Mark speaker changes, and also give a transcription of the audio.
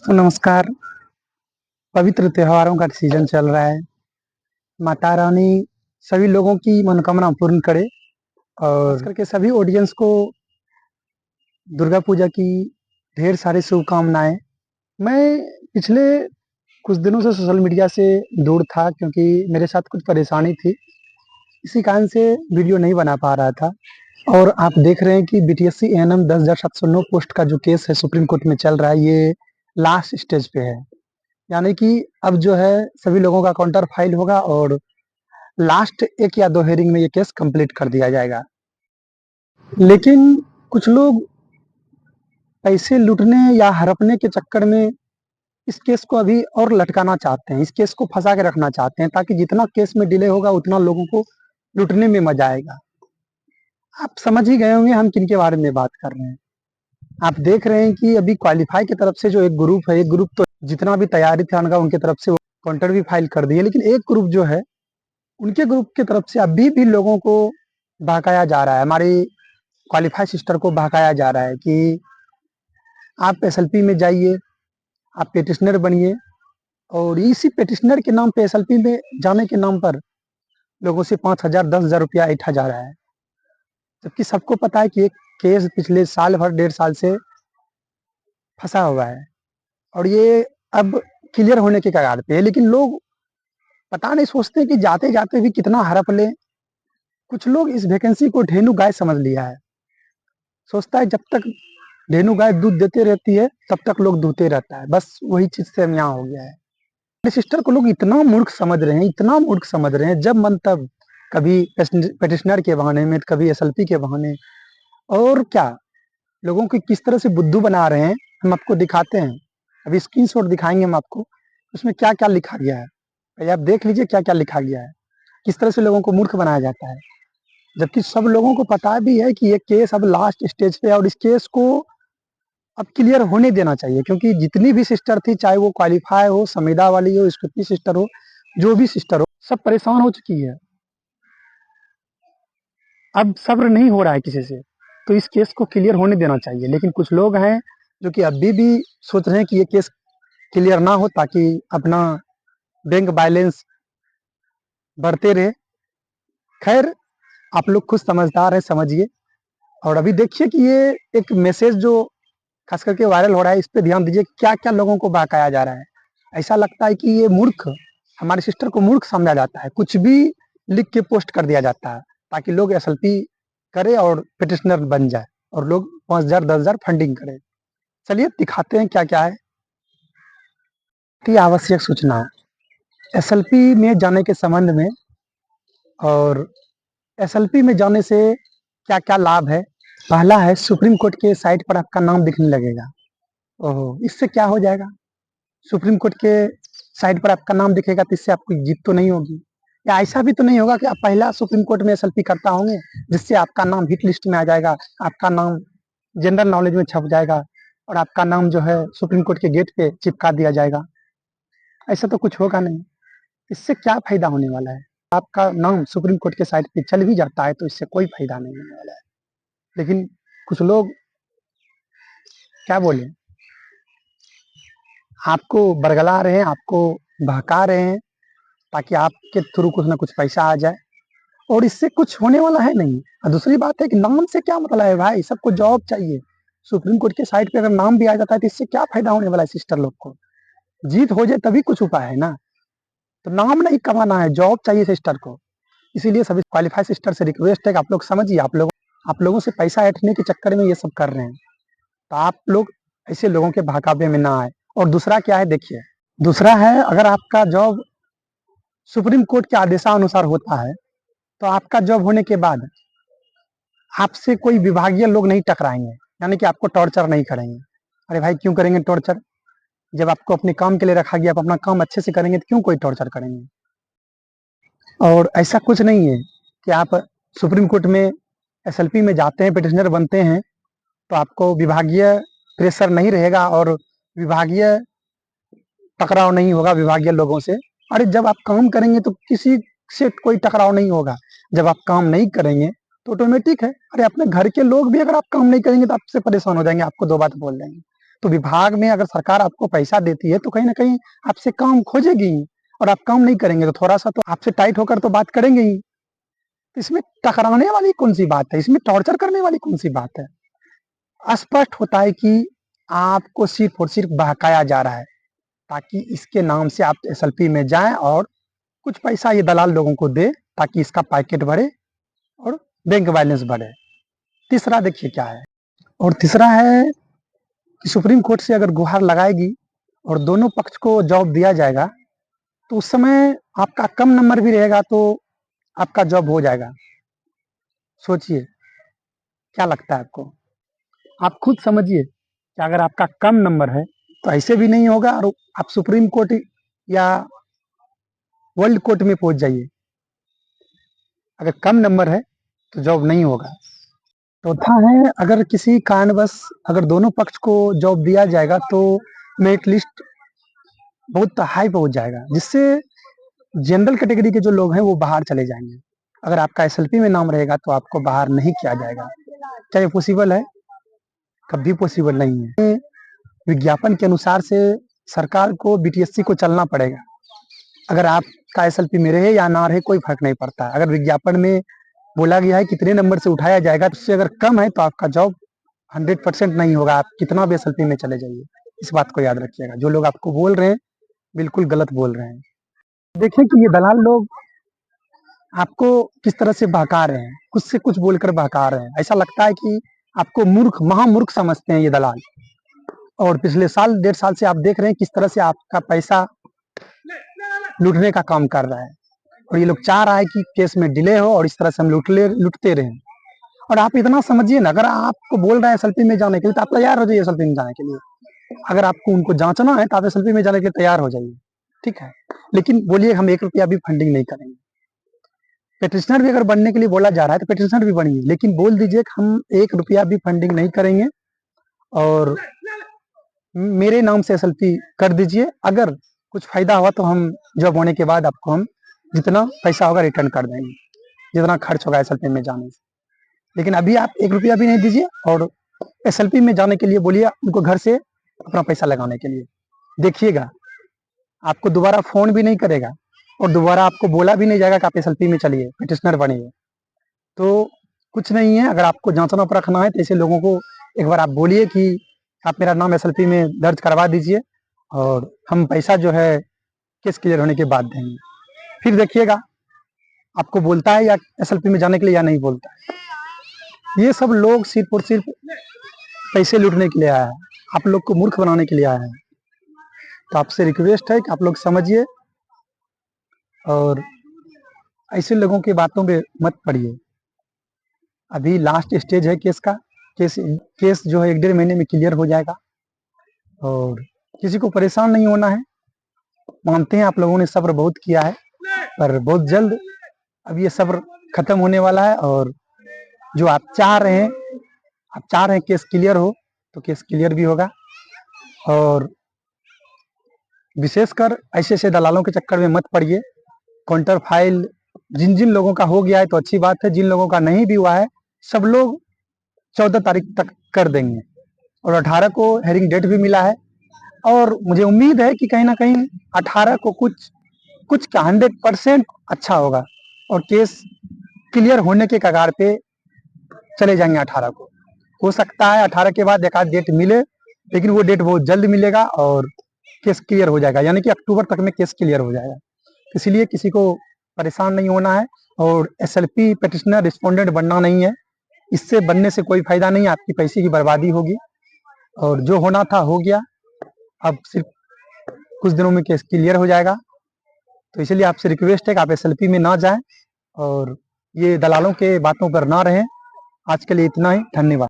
Speaker 1: तो नमस्कार। पवित्र त्योहारों का सीजन चल रहा है। माता रानी सभी लोगों की मनोकामना पूर्ण करे और खास करके सभी ऑडियंस को दुर्गा पूजा की ढेर सारी शुभकामनाएं। मैं पिछले कुछ दिनों से सोशल मीडिया से दूर था क्योंकि मेरे साथ कुछ परेशानी थी। इसी कारण से वीडियो नहीं बना पा रहा था। और आप देख रहे हैं कि बीटीएससी एएनएम 10,709 पोस्ट का जो केस है सुप्रीम कोर्ट में चल रहा है, ये लास्ट स्टेज पे है। यानी कि अब जो है सभी लोगों का काउंटर फाइल होगा और लास्ट 1 या 2 हेयरिंग में ये केस कंप्लीट कर दिया जाएगा। लेकिन कुछ लोग पैसे लूटने या हड़पने के चक्कर में इस केस को अभी और लटकाना चाहते हैं, इस केस को फंसा के रखना चाहते हैं ताकि जितना केस में डिले होगा उतना लोगों को लूटने में मजा आएगा। आप समझ ही गए होंगे हम किनके बारे में बात कर रहे हैं। आप देख रहे हैं कि अभी क्वालीफाई की तरफ से जो एक ग्रुप है, एक ग्रुप तो जितना भी तैयारी था उनका उनकी तरफ से वो काउंटर भी फाइल कर दिए, लेकिन एक ग्रुप जो है उनके ग्रुप की तरफ से अभी भी लोगों को बहकाया जा रहा है, हमारी क्वालिफाई सिस्टर को बहकाया जा रहा है कि आप एसएलपी में जाइए, आप पेटिशनर बनिए। और इसी पेटिशनर के नाम पे एसएलपी में जाने के नाम पर लोगों से 5,000 10,000 रुपया ऐंठा जा रहा है। जबकि सबको पता है कि एक केस पिछले साल भर 1.5 साल से फंसा हुआ है और ये अब क्लियर होने के कगार पे है। लेकिन लोग पता नहीं सोचते कि जाते जाते भी कितना हड़प लें। कुछ लोग इस वैकेंसी को धेनु गाय समझ लिया है, सोचता है जब तक धेनु गाय दूध देते रहती है तब तक लोग दूहते रहता है। बस वही चीज से यहाँ हो गया है। मेरे सिस्टर को लोग इतना मूर्ख समझ रहे हैं, इतना मूर्ख समझ रहे हैं, जब मन तब कभी पेटिशनर के बहाने में, कभी एसएलपी के बहाने। और क्या लोगों को किस तरह से बुद्धू बना रहे हैं हम आपको दिखाते हैं। अभी स्क्रीनशॉट दिखाएंगे हम आपको, उसमें क्या क्या लिखा गया है। पहले आप देख लीजिए क्या क्या लिखा गया है, किस तरह से लोगों को मूर्ख बनाया जाता है। जबकि सब लोगों को पता भी है कि ये केस अब लास्ट स्टेज पे है और इस केस को अब क्लियर होने देना चाहिए, क्योंकि जितनी भी सिस्टर थी, चाहे वो क्वालिफाई हो, संविदा वाली हो, स्क्रूटनी सिस्टर हो, जो भी सिस्टर हो, सब परेशान हो चुकी है। अब सब्र नहीं हो रहा है किसी से, तो इस केस को क्लियर होने देना चाहिए। लेकिन कुछ लोग हैं जो कि अभी भी सोच रहे हैं कि ये केस क्लियर ना हो ताकि अपना बैंक बैलेंस बढ़ते रहे। खैर, आप लोग खुद समझदार हैं, समझिए। और अभी देखिए कि ये एक मैसेज जो खास करके वायरल हो रहा है, इस पे ध्यान दीजिए क्या क्या लोगों को बहकाया जा रहा है। ऐसा लगता है कि ये मूर्ख, हमारे सिस्टर को मूर्ख समझा जाता है, कुछ भी लिख के पोस्ट कर दिया जाता है ताकि लोग एसएलपी करे और पिटिशनर बन जाए और लोग 5,000 10,000 फंडिंग करें। चलिए दिखाते हैं क्या क्या है कि आवश्यक सूचना एसएलपी में जाने के संबंध में। और एसएलपी में जाने से क्या क्या लाभ है। पहला है, सुप्रीम कोर्ट के साइट पर आपका नाम दिखने लगेगा। ओहो, इससे क्या हो जाएगा? सुप्रीम कोर्ट के साइट पर आपका नाम दिखेगा तो इससे आपको जीत तो नहीं होगी। या ऐसा भी तो नहीं होगा कि आप पहला सुप्रीम कोर्ट में एसएलपी करता होंगे जिससे आपका नाम हिट लिस्ट में आ जाएगा, आपका नाम जनरल नॉलेज में छप जाएगा और आपका नाम जो है सुप्रीम कोर्ट के गेट पे चिपका दिया जाएगा। ऐसा तो कुछ होगा नहीं। इससे क्या फायदा होने वाला है? आपका नाम सुप्रीम कोर्ट के साइट पे चल भी जाता है तो इससे कोई फायदा नहीं होने वाला है। लेकिन कुछ लोग क्या बोले, आपको बरगला रहे हैं, आपको बहका रहे हैं ताकि आपके थ्रू कुछ ना कुछ पैसा आ जाए, और इससे कुछ होने वाला है नहीं। और दूसरी बात है कि नाम से क्या मतलब है भाई, सबको जॉब चाहिए। सुप्रीम कोर्ट के साइट पे अगर नाम भी आ जाता है तो इससे क्या फायदा होने वाला है सिस्टर लोग को? जीत हो जाए तभी कुछ उपाय है ना। तो नाम नहीं कमाना है, जॉब चाहिए सिस्टर को। इसीलिए सभी क्वालिफाइड सिस्टर से रिक्वेस्ट है कि आप लोग समझिए, आप लोगों से पैसा ऐंठने के चक्कर में ये सब कर रहे हैं, तो आप लोग ऐसे लोगों के बहकावे में ना आए। और दूसरा क्या है देखिए, दूसरा है, अगर आपका जॉब सुप्रीम कोर्ट के आदेशानुसार होता है तो आपका जॉब होने के बाद आपसे कोई विभागीय लोग नहीं टकराएंगे, यानी कि आपको टॉर्चर नहीं करेंगे। अरे भाई क्यों करेंगे टॉर्चर? जब आपको अपने काम के लिए रखा गया, आप अपना काम अच्छे से करेंगे तो क्यों कोई टॉर्चर करेंगे? और ऐसा कुछ नहीं है कि आप सुप्रीम कोर्ट में एसएलपी में जाते हैं, पिटिशनर बनते हैं तो आपको विभागीय प्रेशर नहीं रहेगा और विभागीय टकराव नहीं होगा विभागीय लोगों से। अरे जब आप काम करेंगे तो किसी से कोई टकराव नहीं होगा। जब आप काम नहीं करेंगे तो ऑटोमेटिक है, अरे अपने घर के लोग भी अगर आप काम नहीं करेंगे तो आपसे परेशान हो जाएंगे, आपको 2 बात बोल देंगे। तो विभाग में अगर सरकार आपको पैसा देती है तो कहीं ना कहीं आपसे काम खोजेगी ही, और आप काम नहीं करेंगे तो थोड़ा सा तो आपसे टाइट होकर तो बात करेंगे ही। तो इसमें टकराने वाली कौन सी बात है, इसमें टॉर्चर करने वाली कौन सी बात है। स्पष्ट होता है कि आपको सिर्फ और सिर्फ बहकाया जा रहा है ताकि इसके नाम से आप एसएलपी में जाएं और कुछ पैसा ये दलाल लोगों को दे ताकि इसका पैकेट बढ़े और बैंक बैलेंस बढ़े। तीसरा देखिए क्या है, और तीसरा है कि सुप्रीम कोर्ट से अगर गुहार लगाएगी और दोनों पक्ष को जॉब दिया जाएगा तो उस समय आपका कम नंबर भी रहेगा तो आपका जॉब हो जाएगा। सोचिए क्या लगता है आपको, आप खुद समझिए कि अगर आपका कम नंबर है तो ऐसे भी नहीं होगा और आप सुप्रीम कोर्ट या वर्ल्ड कोर्ट में पहुंच जाइए। अगर कम नंबर है तो जॉब नहीं होगा। चौथा है, अगर किसी कारणवश अगर दोनों पक्ष को जॉब दिया जाएगा तो मेरिट लिस्ट बहुत हाई पहुंच जाएगा, जिससे जनरल कैटेगरी के जो लोग हैं वो बाहर चले जाएंगे। अगर आपका एसएलपी में नाम रहेगा तो आपको बाहर नहीं किया जाएगा। क्या ये पॉसिबल है? कभी पॉसिबल नहीं है। विज्ञापन के अनुसार से सरकार को बीटीएससी को चलना पड़ेगा। अगर आपका एसएलपी में रहे या ना रहे कोई फर्क नहीं पड़ता। अगर विज्ञापन में बोला गया है कितने नंबर से उठाया जाएगा, उससे अगर कम है तो आपका जॉब 100% नहीं होगा। आप कितना भी एसएलपी में चले जाइए, इस बात को याद रखिएगा। जो लोग आपको बोल रहे हैं बिल्कुल गलत बोल रहे हैं। देखें कि ये दलाल लोग आपको किस तरह से बहका रहे हैं, कुछ से कुछ बोलकर बहका रहे हैं। ऐसा लगता है कि आपको मूर्ख, महामूर्ख समझते हैं ये दलाल। और पिछले साल 1.5 साल से आप देख रहे हैं किस तरह से आपका पैसा लूटने का काम कर रहा है। और ये लोग चाह रहा है कि केस में डिले हो और इस तरह से हम लूटते रहें। और आप इतना समझिए ना, अगर आपको बोल रहे हैं एसएलपी में जाने के लिए तो आप तैयार हो जाइए एसएलपी में जाने के लिए। अगर आपको उनको जांचना है तो आप एसएलपी में जाने के लिए तैयार हो जाइए, ठीक है। लेकिन बोलिए हम 1 रुपया भी फंडिंग नहीं करेंगे। पेटिशनर भी अगर बनने के लिए बोला जा रहा है तो पेटिशनर भी बनिए, लेकिन बोल दीजिए कि हम 1 रुपया भी फंडिंग नहीं करेंगे और मेरे नाम से एसएलपी कर दीजिए। अगर कुछ फायदा हुआ तो हम जॉब होने के बाद आपको हम जितना पैसा होगा रिटर्न कर देंगे, जितना खर्च होगा एसएलपी में जाने से। लेकिन अभी आप 1 रुपया भी नहीं दीजिए और एसएलपी में जाने के लिए बोलिए उनको घर से अपना पैसा लगाने के लिए। देखिएगा आपको दोबारा फोन भी नहीं करेगा और दोबारा आपको बोला भी नहीं जाएगा कि आप एसएलपी में चलिए, पिटिशनर बनिए। तो कुछ नहीं है, अगर आपको जांचना परखना है तो ऐसे लोगों को एक बार आप बोलिए कि आप मेरा नाम एसएलपी में दर्ज करवा दीजिए और हम पैसा जो है केस क्लियर होने के बाद देंगे। फिर देखिएगा आपको बोलता है या एसएलपी में जाने के लिए या नहीं बोलता है। ये सब लोग सिर्फ और सिर्फ पैसे लूटने के लिए आया है, आप लोग को मूर्ख बनाने के लिए आया है। तो आपसे रिक्वेस्ट है कि आप लोग समझिए और ऐसे लोगों की बातों पे मत पड़िए। अभी लास्ट स्टेज है केस का। केस जो है 1-1.5 महीने में क्लियर हो जाएगा और किसी को परेशान नहीं होना है। मानते हैं आप लोगों ने सब्र बहुत किया है, पर बहुत जल्द अब ये सब्र खत्म होने वाला है। और जो आप चाह रहे हैं केस क्लियर हो तो केस क्लियर भी होगा। और विशेषकर ऐसे ऐसे दलालों के चक्कर में मत पड़िए। काउंटर फाइल जिन जिन लोगों का हो गया है तो अच्छी बात है, जिन लोगों का नहीं भी हुआ है सब लोग 14 तारीख तक कर देंगे और 18 को हेयरिंग डेट भी मिला है। और मुझे उम्मीद है कि कहीं ना कहीं 18 को कुछ का 100% अच्छा होगा और केस क्लियर होने के कगार पे चले जाएंगे 18 को। हो सकता है 18 के बाद एक आध डेट मिले, लेकिन वो डेट बहुत जल्द मिलेगा और केस क्लियर हो जाएगा, यानी कि अक्टूबर तक में केस क्लियर हो जाएगा। इसलिए किसी को परेशान नहीं होना है और एसएलपी पेटिशनर रिस्पोंडेंट बनना नहीं है। इससे बनने से कोई फायदा नहीं है, आपकी पैसे की बर्बादी होगी और जो होना था हो गया। अब सिर्फ कुछ दिनों में केस क्लियर हो जाएगा। तो इसलिए आपसे रिक्वेस्ट है कि आप एसएलपी में ना जाएं और ये दलालों के बातों पर ना रहें। आज के लिए इतना ही, धन्यवाद।